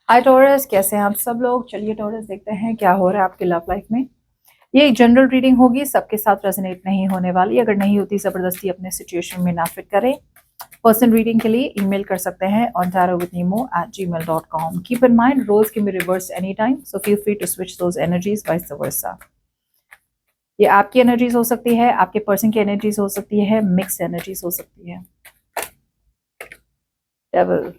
हाय taurus, कैसे हैं आप सब लोग। चलिए टॉरस, देखते हैं क्या हो रहा है आपकी लव लाइफ में। ये एक जनरल रीडिंग होगी, सबके साथ रेजोनेट नहीं होने वाली। अगर नहीं होती जबरदस्ती अपने सिचुएशन में ना फिट करें। पर्सनल रीडिंग के लिए ईमेल कर सकते हैं on tarotwithnemo@gmail.com। Keep in mind, roles can be reverse any time, so feel free to switch those energies vice versa. ये आपकी एनर्जीज हो सकती है, आपके पर्सन की एनर्जीज हो सकती है, मिक्स एनर्जीज हो सकती है। डेविल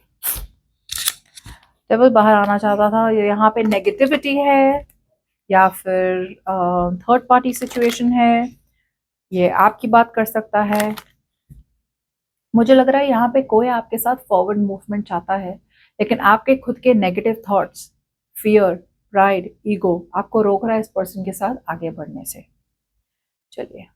डेविल बाहर आना चाहता था। यहाँ पे नेगेटिविटी है या फिर थर्ड पार्टी सिचुएशन है, ये आपकी बात कर सकता है। मुझे लग रहा है यहाँ पे कोई आपके साथ फॉरवर्ड मूवमेंट चाहता है, लेकिन आपके खुद के negative thoughts, fear, pride, ego आपको रोक रहा है इस पर्सन के साथ आगे बढ़ने से। चलिए,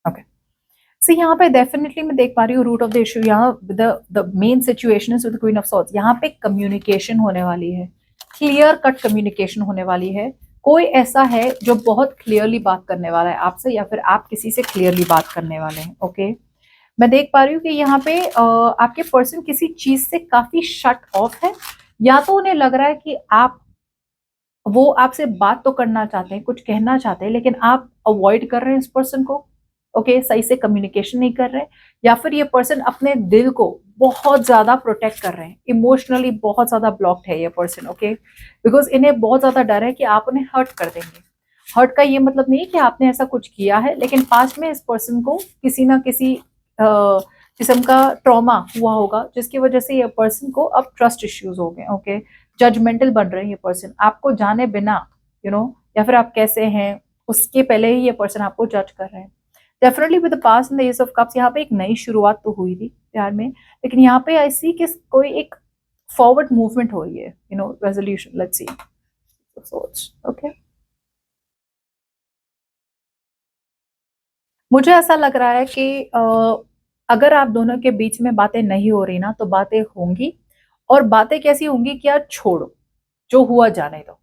ओके। सो यहाँ पे डेफिनेटली मैं देख पा रही हूँ रूट ऑफ द इशू। यहाँ the main situation is with queen of swords. यहाँ पे कम्युनिकेशन होने वाली है, क्लियर कट कम्युनिकेशन होने वाली है। कोई ऐसा है जो बहुत क्लियरली बात करने वाला है आपसे, या फिर आप किसी से क्लियरली बात करने वाले हैं। ओके, मैं देख पा रही हूँ कि यहाँ पे आपके पर्सन किसी चीज से काफी शट ऑफ है, या तो उन्हें लग रहा है कि वो आपसे बात तो करना चाहते हैं, कुछ कहना चाहते हैं, लेकिन आप अवॉइड कर रहे हैं इस पर्सन को। ओके, सही से कम्युनिकेशन नहीं कर रहे, या फिर ये पर्सन अपने दिल को बहुत ज्यादा प्रोटेक्ट कर रहे हैं, इमोशनली बहुत ज्यादा ब्लॉक्ड है ये पर्सन। ओके, बिकॉज इन्हें बहुत ज्यादा डर है कि आप उन्हें हर्ट कर देंगे। हर्ट का ये मतलब नहीं है कि आपने ऐसा कुछ किया है, लेकिन पास्ट में इस पर्सन को किसी ना किसी किस्म का ट्रॉमा हुआ होगा, जिसकी वजह से ये पर्सन को अब ट्रस्ट इश्यूज हो गए। ओके, जजमेंटल बन रहे हैं ये पर्सन आपको जाने बिना, या फिर आप कैसे हैं उसके पहले ही ये पर्सन आपको जज कर रहे हैं। Definitely with the past in the S of cups, यहाँ पे एक नई शुरुआत तो हुई थी प्यार में, लेकिन यहाँ पे आई सी कि कोई एक फॉरवर्ड मूवमेंट हो रही है, रेजोल्यूशन। Let's see. ओके, मुझे ऐसा लग रहा है कि अगर आप दोनों के बीच में बातें नहीं हो रही ना, तो बातें होंगी। और बातें कैसी होंगी कि यार छोड़ो, जो हुआ जाने दो।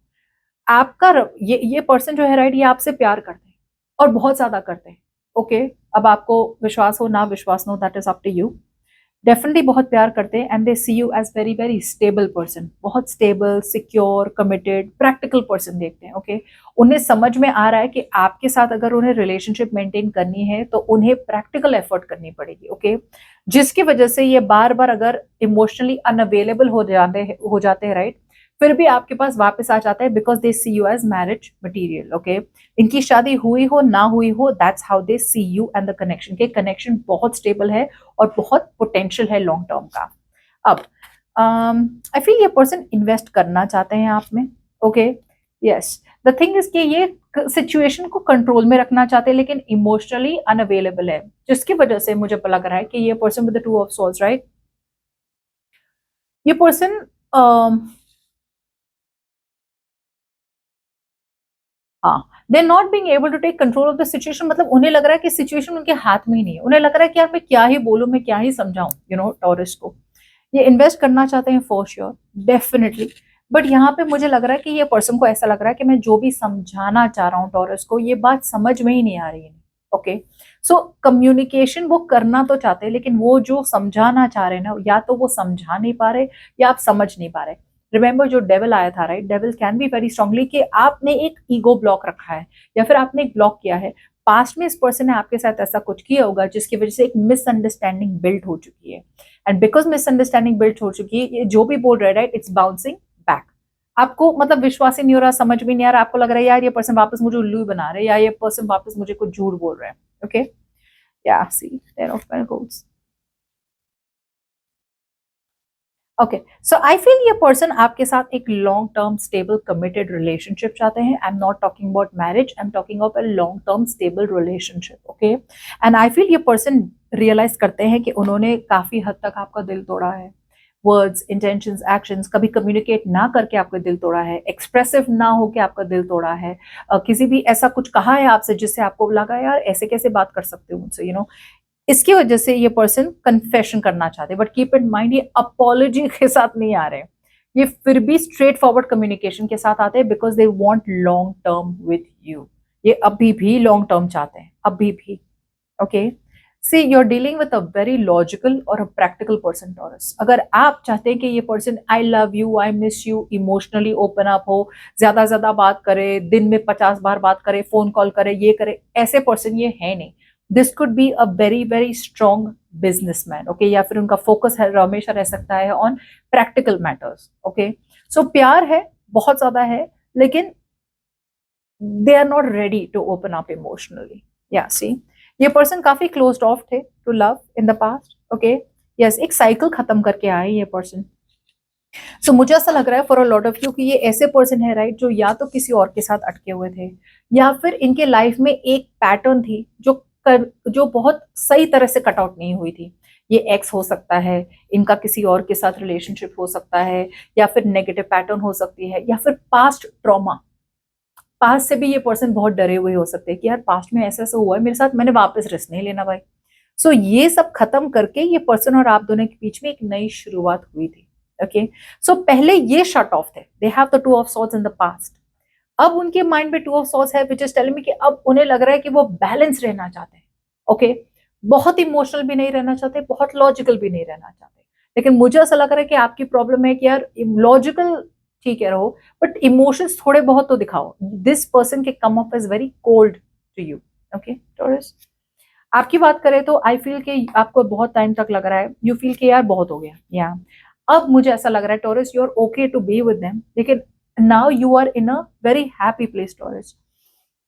आपका ये पर्सन जो है, राइट, ये आपसे प्यार करते हैं और बहुत ज्यादा करते हैं। ओके, अब आपको विश्वास हो ना विश्वास हो, that is up to you. Definitely बहुत प्यार करते हैं, and they see you as very very stable person. बहुत stable, secure, committed, practical person देखते हैं। ओके, उन्हें समझ में आ रहा है कि आपके साथ अगर उन्हें रिलेशनशिप मेंटेन करनी है तो उन्हें प्रैक्टिकल एफर्ट करनी पड़ेगी। ओके, जिसकी वजह से ये बार बार अगर इमोशनली अनअवेलेबल हो जाते हैं, राइट, फिर भी आपके पास वापस आ जाता है, because they see you as marriage material. Okay, इनकी शादी हुई हो ना हुई हो, that's how they see you and the connection. के कनेक्शन बहुत स्टेबल है और बहुत पोटेंशियल है लॉन्ग टर्म का। अब आई फील ये पर्सन इन्वेस्ट करना चाहते हैं आप में। Okay, yes, the thing is कि ये सिचुएशन को कंट्रोल में रखना चाहते हैं, लेकिन इमोशनली अनअवेलेबल है, जिसकी वजह से मुझे लग रहा है कि ये person with the two of souls, right, ये पर्सन हाँ, they not being able to take control of the situation. मतलब उन्हें लग रहा है कि सिचुएशन उनके हाथ में ही नहीं है। उन्हें लग रहा है कि यार मैं क्या ही बोलूं, मैं क्या ही समझाऊं, टॉरस को। ये इन्वेस्ट करना चाहते हैं फॉर श्योर, डेफिनेटली। बट यहाँ पे मुझे लग रहा है कि ये पर्सन को ऐसा लग रहा है कि मैं जो भी समझाना चाह रहा हूँ टॉरस को, ये बात समझ में ही नहीं आ रही है। ओके, सो कम्युनिकेशन वो करना तो चाहते हैं, लेकिन वो जो समझाना चाह रहे हैं ना, या तो वो समझा नहीं पा रहे या आप समझ नहीं पा रहे। रिमेंबर जो डेविल आया था, right, devil can be very strongly कि आपने एक ईगो ब्लॉक रखा है, या फिर आपने एक ब्लॉक किया है। पास्ट में इस पर्सन ने आपके साथ ऐसा कुछ किया होगा जिसकी वजह से एक मिसअंडरस्टैंडिंग बिल्ड हो चुकी है, एंड बिकॉज मिसअंडरस्टैंडिंग बिल्ड हो चुकी है, ये जो भी बोल रहे हैं, राइट, इट्स बाउंसिंग बैक। आपको मतलब विश्वास ही नहीं हो रहा, समझ भी नहीं आ रहा, आपको लग रहा है यार ये पर्सन वापस मुझे उल्लू बना रहे हैं, या ये पर्सन वापस मुझे कुछ झूठ बोल रहे हैं। ओके, या see ten of pentacles. Okay, so I feel ये पर्सन आपके साथ एक long term stable committed relationship चाहते हैं। I am not talking about marriage, I am talking of a long term stable relationship. Okay, and I feel ये person realize करते हैं कि उन्होंने काफी हद तक आपका दिल तोड़ा है, वर्ड्स, इंटेंशंस, एक्शंस, कभी कम्युनिकेट ना करके आपका दिल तोड़ा है, एक्सप्रेसिव ना हो के आपका दिल तोड़ा है, किसी भी ऐसा कुछ कहा है आपसे जिससे आपको लगा यार ऐसे कैसे बात कर सकते हो मुझसे, इसकी वजह से ये पर्सन कन्फेशन करना चाहते हैं। बट कीप इन माइंड, ये अपॉलॉजी के साथ नहीं आ रहे, ये फिर भी स्ट्रेट फॉरवर्ड कम्युनिकेशन के साथ आते हैं, because they want long term with you. ये अभी भी लॉन्ग टर्म चाहते हैं, अभी भी। Okay, see you are dealing with a very logical और अ प्रैक्टिकल पर्सन टॉरस। अगर आप चाहते हैं कि ये person I love you, I miss you, emotionally open up हो, ज्यादा ज्यादा बात करे, दिन में 50 बार बात करे, फोन कॉल करे, ये करे, ऐसे पर्सन ये है नहीं। This could be a very very strong businessman, okay, या फिर उनका फोकस है हमेशा रह सकता है on practical matters. Okay, so प्यार है, बहुत ज्यादा है, लेकिन they are not ready to open up emotionally. या सी, ये पर्सन काफी क्लोज्ड ऑफ थे to love in the past. Okay, yes, एक साइकिल खत्म करके आए ये पर्सन। सो मुझे ऐसा लग रहा है for a lot of you कि ये ऐसे पर्सन है, राइट, जो या तो किसी और के साथ अटके हुए थे, या फिर इनके लाइफ में एक पैटर्न थी जो बहुत सही तरह से कट आउट नहीं हुई थी। ये एक्स हो सकता है, इनका किसी और के साथ रिलेशनशिप हो सकता है, या फिर नेगेटिव पैटर्न हो सकती है, या फिर पास्ट ट्रॉमा। पास्ट से भी ये पर्सन बहुत डरे हुए हो सकते हैं कि यार पास्ट में ऐसा ऐसा हुआ है मेरे साथ, मैंने वापस रिस्क नहीं लेना भाई। सो ये सब खत्म करके ये पर्सन और आप दोनों के बीच में एक नई शुरुआत हुई थी। ओके, सो पहले ये शट ऑफ थे, they have the two of swords in the past. अब उनके माइंड में टू ऑफ सॉर्ड्स है, विच इज टेलिंग मी कि अब उन्हें लग रहा है कि वो बैलेंस रहना चाहते हैं। ओके, बहुत इमोशनल भी नहीं रहना चाहते, बहुत लॉजिकल भी नहीं रहना चाहते। लेकिन मुझे ऐसा लग रहा है कि आपकी प्रॉब्लम है कि यार लॉजिकल ठीक है रहो, बट इमोशंस थोड़े बहुत तो दिखाओ। दिस पर्सन के come off is very cold to you. Okay Taurus, आपकी बात करें तो आई फील कि आपको बहुत टाइम तक लग रहा है, यू फील कि यार बहुत हो गया, या अब मुझे ऐसा लग रहा है Taurus, you are okay to be with them, लेकिन now you are in a very happy place Taurus.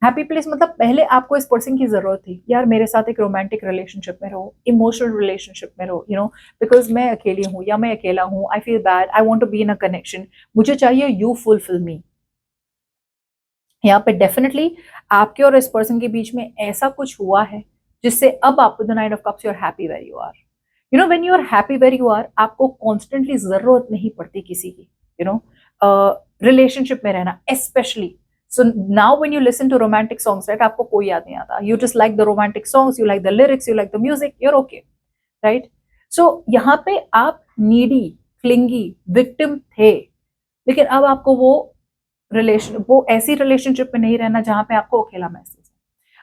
Happy place मतलब पहले आपको इस पर्सन की जरूरत थी, यार मेरे साथ एक रोमांटिक रिलेशनशिप में रहो, इमोशनल रिलेशनशिप में रहो, बिकॉज मैं अकेली हूँ या मैं अकेला हूँ, I feel bad, I want to be in a connection, मुझे चाहिए यू फुलफिल मी। यहाँ पे डेफिनेटली आपके और इस पर्सन के बीच में ऐसा कुछ हुआ है जिससे अब आपको the knight of cups, you are happy where you are. When you are happy where you are, आपको कॉन्स्टेंटली जरूरत नहीं पड़ती किसी की, रिलेशनशिप में रहना specially. So now when you listen to romantic songs, right, आपको कोई याद नहीं आता, you just like the romantic songs, you like the lyrics, you like the music, you're okay, right. So यहाँ पे आप नीडी, क्लिंगी, विक्टिम थे, लेकिन अब आपको वो ऐसी रिलेशनशिप में नहीं रहना जहां पे आपको अकेला महसूस है।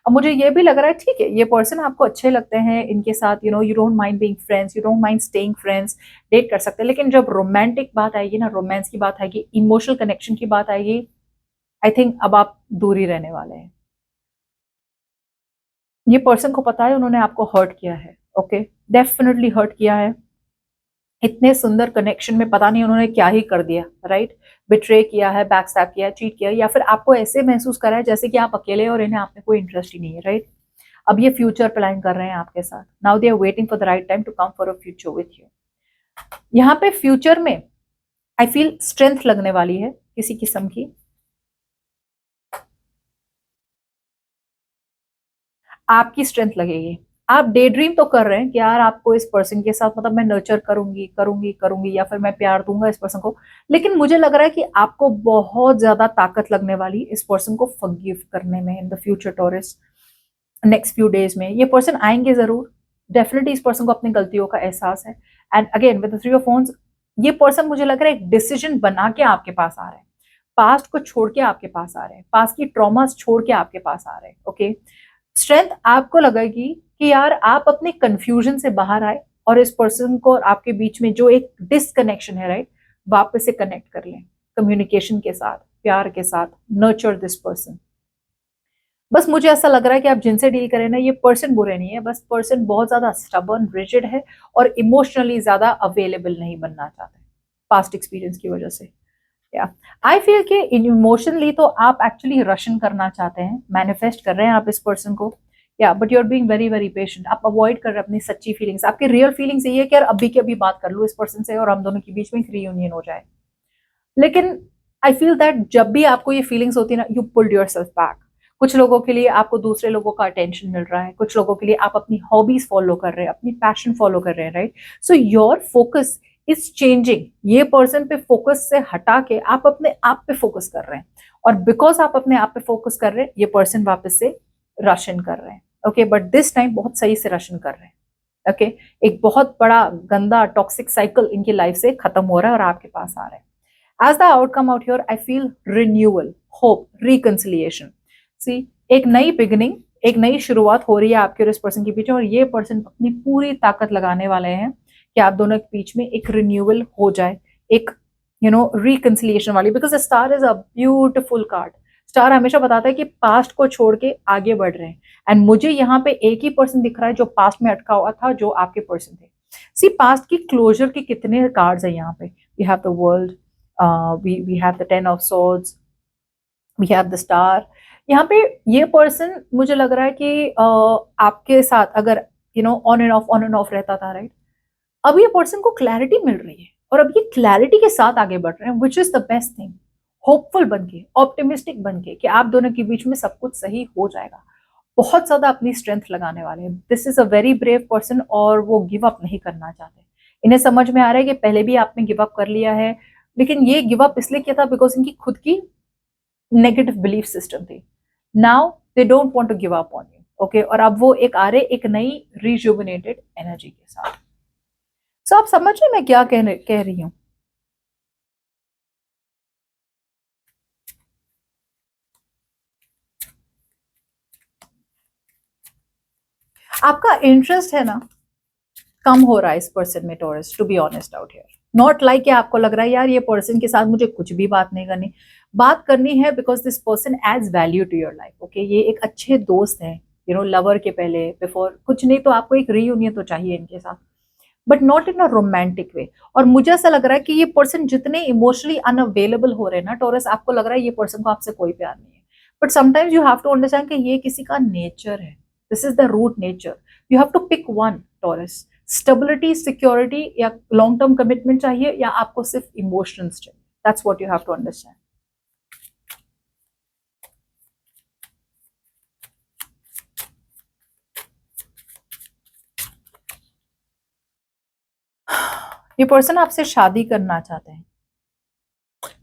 अब मुझे ये भी लग रहा है ठीक है, ये पर्सन आपको अच्छे लगते हैं, इनके साथ you don't mind being friends, you don't mind staying friends, date कर सकते हैं, लेकिन जब रोमांटिक बात आएगी ना, रोमांस की बात आएगी, इमोशनल कनेक्शन की बात आएगी, आई थिंक अब आप दूर ही रहने वाले हैं। ये पर्सन को पता है उन्होंने आपको हर्ट किया है। ओके, डेफिनेटली हर्ट किया है। इतने सुंदर कनेक्शन में पता नहीं उन्होंने क्या ही कर दिया, राइट, बिट्रे किया है, बैकस्टैब किया है, चीट किया है, या फिर आपको ऐसे महसूस करा है जैसे कि आप अकेले और इन्हें आप में कोई इंटरेस्ट ही नहीं है, राइट। अब ये फ्यूचर प्लान कर रहे हैं आपके साथ, now they are waiting for the right time to come for a future with you. यहाँ पे फ्यूचर में आई फील स्ट्रेंथ लगने वाली है किसी किस्म की, आपकी स्ट्रेंथ लगेगी। आप डे ड्रीम तो कर रहे हैं कि यार आपको इस पर्सन के साथ, मतलब मैं नर्चर करूंगी करूंगी करूंगी, या फिर मैं प्यार दूंगा इस पर्सन को, लेकिन मुझे लग रहा है कि आपको बहुत ज्यादा ताकत लगने वाली इस पर्सन को फॉरगिव करने में in the future taurus. Next few days में ये पर्सन आएंगे जरूर, डेफिनेटली इस पर्सन को अपनी गलतियों का एहसास है। And again with the three of wands, ये पर्सन मुझे लग रहा है एक डिसीजन बना के आपके पास आ रहे हैं, पास्ट को छोड़ के आपके पास आ रहे हैं, पास्ट की ट्रॉमास छोड़ के आपके पास आ रहे हैं। ओके, स्ट्रेंथ आपको लगेगी कि यार आप अपने कंफ्यूजन से बाहर आए और इस पर्सन को और आपके बीच में जो एक डिसकनेक्शन है, राइट, वापस से कनेक्ट कर लें कम्युनिकेशन के साथ, प्यार के साथ, नर्चर दिस पर्सन। बस मुझे ऐसा लग रहा है कि आप जिनसे डील करें ना, ये पर्सन बुरे नहीं है, बस पर्सन बहुत ज्यादा स्टबर्न, रिजिड है और इमोशनली ज्यादा अवेलेबल नहीं बनना चाहते पास्ट एक्सपीरियंस की वजह से। या आई फील कि इमोशनली तो आप एक्चुअली रशन करना चाहते हैं, मैनिफेस्ट कर रहे हैं आप इस पर्सन को, या but you are being very very patient. आप अवॉइड कर रहे हैं अपनी सच्ची फीलिंग्स, आपकी रियल फीलिंग्स ये है कि यार अभी की अभी बात कर लूँ इस पर्सन से और हम दोनों के बीच में एक रीयूनियन हो जाए। लेकिन आई फील दैट जब भी आपको ये फीलिंग्स होती है ना, यू पुल्ड योरसेल्फ बैक। कुछ लोगों के लिए आपको दूसरे लोगों का अटेंशन मिल रहा है, कुछ लोगों के लिए आप अपनी हॉबीज फॉलो कर रहे हैं, अपनी पैशन फॉलो कर रहे हैं, right. So your focus is changing. ये पर्सन पे फोकस से हटा के आप अपने आप पे फोकस कर रहे हैं, और बिकॉज आप अपने आप पे फोकस कर रहे हैं ये पर्सन वापस से रशन कर रहे हैं। ओके, बट दिस टाइम बहुत सही से रशन कर रहे हैं। ओके, एक बहुत बड़ा गंदा टॉक्सिक साइकिल इनकी लाइफ से खत्म हो रहा है और आपके पास आ रहा है। As the outcome out here, I feel renewal, hope, reconciliation. See, एक नई बिगिनिंग, एक नई शुरुआत हो रही है आपके और इस पर्सन के बीच में, और ये पर्सन अपनी पूरी ताकत लगाने वाले हैं कि आप दोनों के बीच में एक रिन्यूअल हो जाए, एक रिकंसिलिएशन वाली। Because star is a beautiful card. Star हमेशा बताता है कि पास्ट को छोड़ के आगे बढ़ रहे हैं, एंड मुझे यहाँ पे एक ही पर्सन दिख रहा है जो पास्ट में अटका हुआ था, जो आपके पर्सन थे। सी, पास्ट की क्लोजर के कितने कार्ड्स है यहाँ पे। We have the world, we have the 10 of swords, we have the star। यहाँ पे ये पर्सन मुझे लग रहा है कि आपके साथ अगर ऑन एंड ऑफ रहता था, राइट, अब ये पर्सन को क्लैरिटी मिल रही है और अब ये क्लैरिटी के साथ आगे बढ़ रहे हैं, which is the best thing. Hopeful बनके, ऑप्टिमिस्टिक बनके कि आप दोनों के बीच में सब कुछ सही हो जाएगा। बहुत ज्यादा अपनी स्ट्रेंथ लगाने वाले हैं। This is a very brave person, और वो गिव अप नहीं करना चाहते। इन्हें समझ में आ रहा है कि पहले भी आपने गिव अप कर लिया है, लेकिन ये गिव अप इसलिए किया था बिकॉज इनकी खुद की नेगेटिव बिलीफ सिस्टम थी। Now they don't want to give up on you. Okay, और अब वो एक आ रहे एक नई रिजुविनेटेड एनर्जी के साथ। सो आप समझ रहे मैं क्या कह रही हूं। आपका इंटरेस्ट है ना कम हो रहा है इस पर्सन में, taurus, to be honest out here. Not like आपको लग रहा है यार ये पर्सन के साथ मुझे कुछ भी बात नहीं करनी, बात करनी है because this person adds value to your life. Okay, ये एक अच्छे दोस्त हैं, लवर के पहले, बिफोर कुछ नहीं तो आपको एक रीयूनियन तो चाहिए इनके साथ, but not in a romantic way. और मुझे ऐसा लग रहा है कि ये पर्सन जितने इमोशनली अनअवेलेबल हो रहे हैं ना टॉरस, आपको लग रहा है ये पर्सन को आपसे कोई प्यार नहीं है, but sometimes you have to understand कि ये किसी का नेचर है। This is the root nature. You have to pick one taurus. Stability, security या लॉन्ग टर्म कमिटमेंट चाहिए, या आपको सिर्फ इमोशंस चाहिए। That's what you have to understand. ये पर्सन आपसे शादी करना चाहते हैं,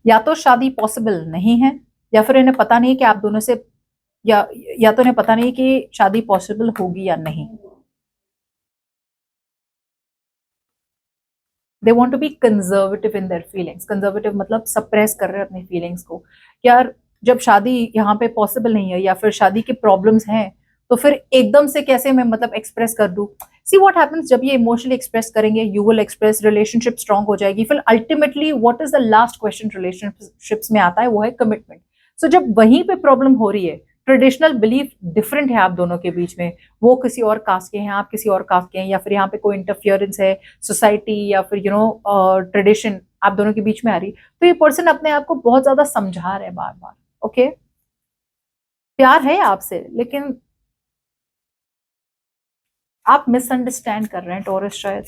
या तो शादी पॉसिबल नहीं है, या फिर इन्हें पता नहीं कि आप दोनों से, या तो इन्हें पता नहीं कि शादी पॉसिबल होगी या नहीं। They want to be conservative in their feelings. Conservative मतलब सप्रेस कर रहे हैं अपनी फीलिंग्स को। यार जब शादी यहाँ पे पॉसिबल नहीं है या फिर शादी की प्रॉब्लम्स हैं, तो फिर एकदम से कैसे मैं मतलब एक्सप्रेस कर दूं। सी व्हाट हैपेंस, जब ये इमोशनली एक्सप्रेस करेंगे, you will express, relationship strong हो जाएगी। फिर ultimately what is the last question relationships में आता है, वो है कमिटमेंट। सो जब वहीं पे प्रॉब्लम हो रही है, ट्रेडिशनल बिलीफ डिफरेंट है आप दोनों के बीच में, वो किसी और कास्ट के हैं, आप किसी और कास्ट के हैं, या फिर यहाँ पे कोई इंटरफियरेंस है सोसाइटी या फिर ट्रेडिशन आप दोनों के बीच में आ रही, तो ये पर्सन अपने आप को बहुत ज्यादा समझा रहे हैं बार बार। ओके, प्यार है आपसे, लेकिन आप मिसअंडरस्टैंड कर रहे हैं टॉरस शायद।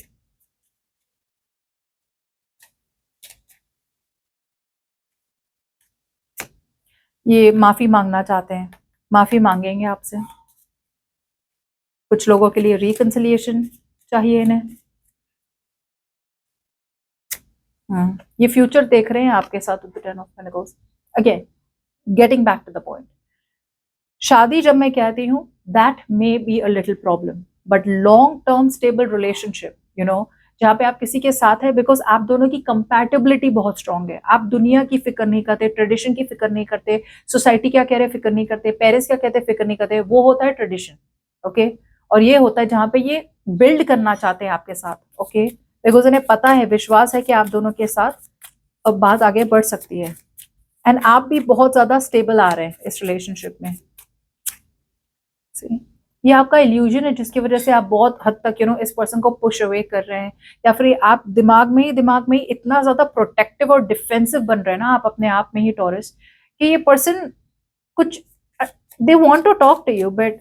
ये माफी मांगना चाहते हैं, माफी मांगेंगे आपसे। कुछ लोगों के लिए रिकंसिलिएशन चाहिए इन्हें। ये फ्यूचर देख रहे हैं आपके साथ with the ten of pentacles. Again getting back to the point, शादी जब मैं कहती हूँ that may be a little problem, but long term stable relationship, जहाँ पे आप किसी के साथ है बिकॉज आप दोनों की कंपैटिबिलिटी बहुत स्ट्रांग है। आप दुनिया की फिक्र नहीं करते, ट्रेडिशन की फिक्र नहीं करते, सोसाइटी क्या कह रहे हैं फिक्र नहीं करते, पेरेंट्स क्या कहते हैं फिक्र नहीं करते। वो होता है ट्रेडिशन। ओके, और ये होता है जहाँ पे ये बिल्ड करना चाहते हैं आपके साथ। ओके, बिकॉज इन्हें पता है, विश्वास है कि आप दोनों के साथ अब बात आगे बढ़ सकती है, एंड आप भी बहुत ज्यादा स्टेबल आ रहे हैं इस रिलेशनशिप में। ये आपका इल्यूजन है जिसकी वजह से आप बहुत हद तक इस पर्सन को पुश अवे कर रहे हैं, या फिर आप दिमाग में ही इतना ज्यादा प्रोटेक्टिव और डिफेंसिव बन रहे हैं ना आप अपने आप में ही टॉरस, कि ये पर्सन कुछ, they want to talk to you but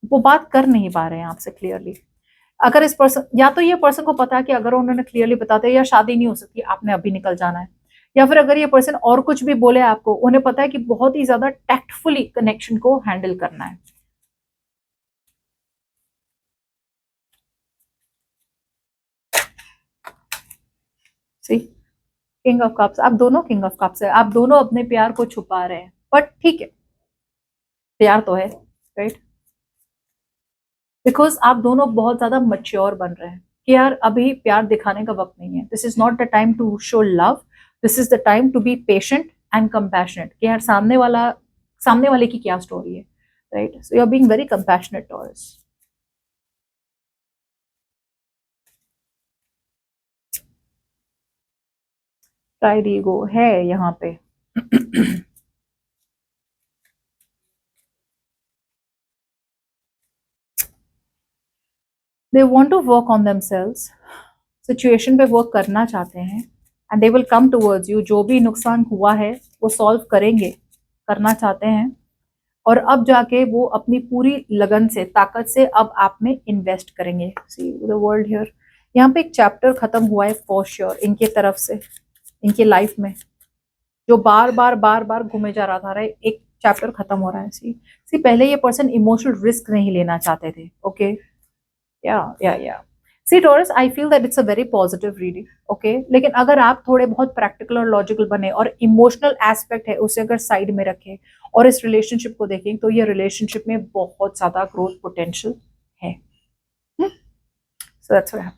वो बात कर नहीं पा रहे हैं आपसे क्लियरली। अगर इस पर्सन, या तो ये पर्सन को पता है कि अगर उन्होंने क्लियरली बताते या शादी नहीं हो सकती, आपने अभी निकल जाना है, या फिर अगर ये पर्सन और कुछ भी बोले आपको, उन्हें पता है कि बहुत ही ज्यादा टैक्टफुली कनेक्शन को हैंडल करना है। सी किंग ऑफ कप्स, आप दोनों किंग ऑफ कप्स है, आप दोनों अपने प्यार को छुपा रहे हैं, बट ठीक है, प्यार तो है, राइट? बिकॉज आप दोनों बहुत ज्यादा मच्योर बन रहे हैं कि यार अभी प्यार दिखाने का वक्त नहीं है, this is not the time to show love, this is the time to be patient and compassionate, कि यार सामने वाले की क्या स्टोरी है, right? So you are being very compassionate taurus. Pride ego है यहाँ पे। They want to work on themselves, situation पे वर्क करना चाहते हैं, and they will come towards you, जो भी नुकसान हुआ है वो सॉल्व करेंगे, करना चाहते हैं, और अब जाके वो अपनी पूरी लगन से, ताकत से अब आप में इन्वेस्ट करेंगे। सी द वर्ल्ड हियर, यहाँ पे एक चैप्टर खत्म हुआ है फॉर श्योर इनके तरफ से, इनके लाइफ में जो बार बार घूमे जा रहा था, राइट? एक चैप्टर खत्म हो रहा है। सी पहले ये पर्सन इमोशनल रिस्क नहीं लेना चाहते थे, ओके? या see Taurus, I feel that it's a very positive reading, okay? लेकिन अगर आप थोड़े बहुत प्रैक्टिकल और लॉजिकल बने और इमोशनल एस्पेक्ट है उसे अगर साइड में रखें और इस रिलेशनशिप को देखें, तो ये रिलेशनशिप में बहुत ज्यादा ग्रोथ पोटेंशियल है। So that's what